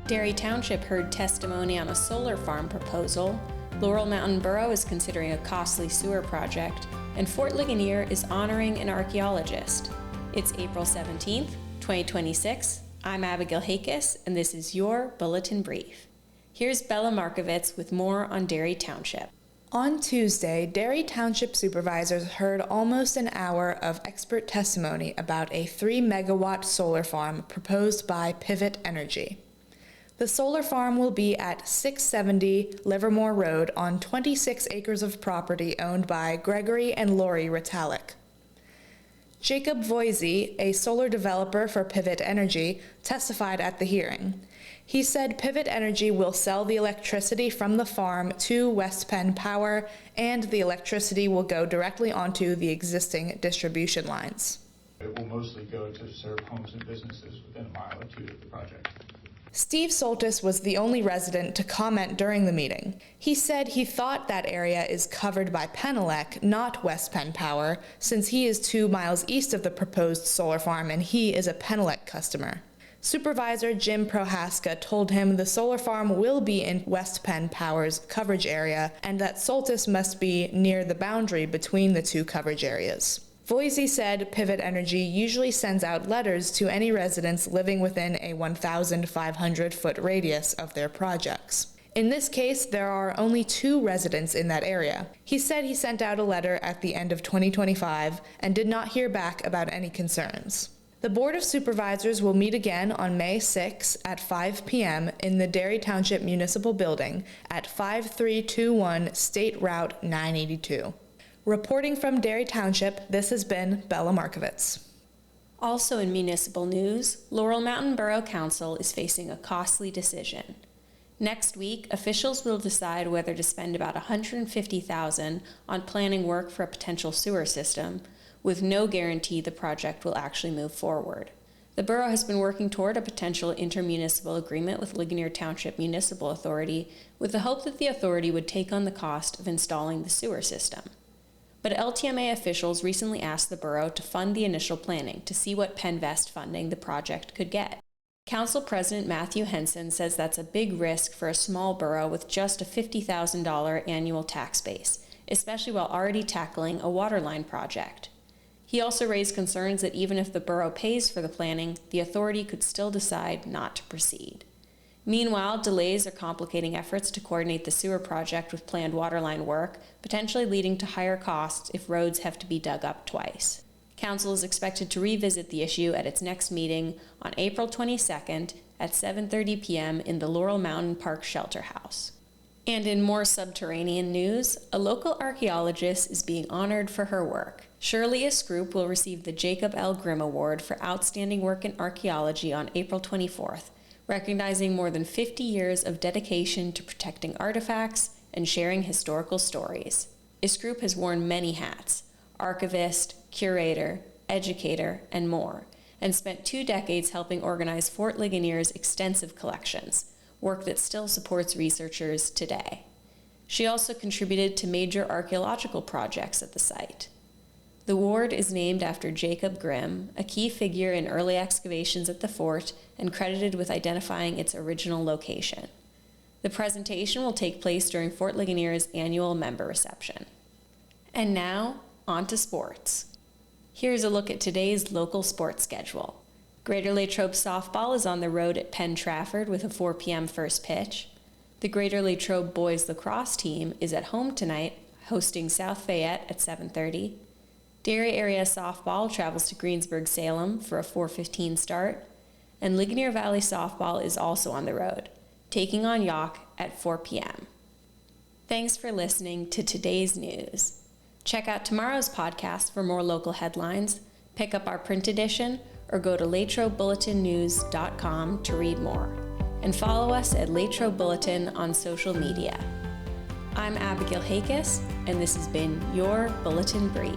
Derry Township heard testimony on a solar farm proposal, Laurel Mountain Borough is considering a costly sewer project, and Fort Ligonier is honoring an archaeologist. It's April 17th, 2026. I'm Abigail Hakis, and this is your Bulletin Brief. Here's Bella Markovitz with more on Derry Township. On Tuesday, Derry Township supervisors heard almost an hour of expert testimony about a 3-megawatt solar farm proposed by Pivot Energy. The solar farm will be at 670 Livermore Road on 26 acres of property owned by Gregory and Lori Ritalik. Jacob Voisey, a solar developer for Pivot Energy, testified at the hearing. He said Pivot Energy will sell the electricity from the farm to West Penn Power, and the electricity will go directly onto the existing distribution lines. It will mostly go to serve homes and businesses within a mile or two of the project. Steve Soltis was the only resident to comment during the meeting. He said he thought that area is covered by Penelec, not West Penn Power, since he is 2 miles east of the proposed solar farm and he is a Penelec customer. Supervisor Jim Prohaska told him the solar farm will be in West Penn Power's coverage area and that Soltis must be near the boundary between the two coverage areas. Voisey said Pivot Energy usually sends out letters to any residents living within a 1,500-foot radius of their projects. In this case, there are only 2 residents in that area. He said he sent out a letter at the end of 2025 and did not hear back about any concerns. The Board of Supervisors will meet again on May 6 at 5 p.m. in the Derry Township Municipal Building at 5321 State Route 982. Reporting from Derry Township, this has been Bella Markovitz. Also in municipal news, Laurel Mountain Borough Council is facing a costly decision. Next week, officials will decide whether to spend about $150,000 on planning work for a potential sewer system, with no guarantee the project will actually move forward. The borough has been working toward a potential intermunicipal agreement with Ligonier Township Municipal Authority with the hope that the authority would take on the cost of installing the sewer system. But LTMA officials recently asked the borough to fund the initial planning to see what Penvest funding the project could get. Council President Matthew Henson says that's a big risk for a small borough with just a $50,000 annual tax base, especially while already tackling a waterline project. He also raised concerns that even if the borough pays for the planning, the authority could still decide not to proceed. Meanwhile, delays are complicating efforts to coordinate the sewer project with planned waterline work, potentially leading to higher costs if roads have to be dug up twice. Council is expected to revisit the issue at its next meeting on April 22nd at 7:30 p.m. in the Laurel Mountain Park Shelter House. And in more subterranean news, a local archaeologist is being honored for her work. Shirley Isgroup will receive the Jacob L. Grimm Award for outstanding work in archaeology on April 24th, recognizing more than 50 years of dedication to protecting artifacts and sharing historical stories. Isgroup has worn many hats: archivist, curator, educator, and more, and spent 2 decades helping organize Fort Ligonier's extensive collections, work that still supports researchers today. She also contributed to major archaeological projects at the site. The ward is named after Jacob Grimm, a key figure in early excavations at the fort and credited with identifying its original location. The presentation will take place during Fort Ligonier's annual member reception. And now, on to sports. Here's a look at today's local sports schedule. Greater Latrobe softball is on the road at Penn Trafford with a 4 p.m. first pitch. The Greater Latrobe boys lacrosse team is at home tonight, hosting South Fayette at 7:30. Derry area softball travels to Greensburg-Salem for a 4:15 start, and Ligonier Valley softball is also on the road, taking on York at 4 p.m. Thanks for listening to today's news. Check out tomorrow's podcast for more local headlines, pick up our print edition, or go to LatrobeBulletinNews.com to read more, and follow us at Latrobe Bulletin on social media. I'm Abigail Hakis, and this has been your Bulletin Brief.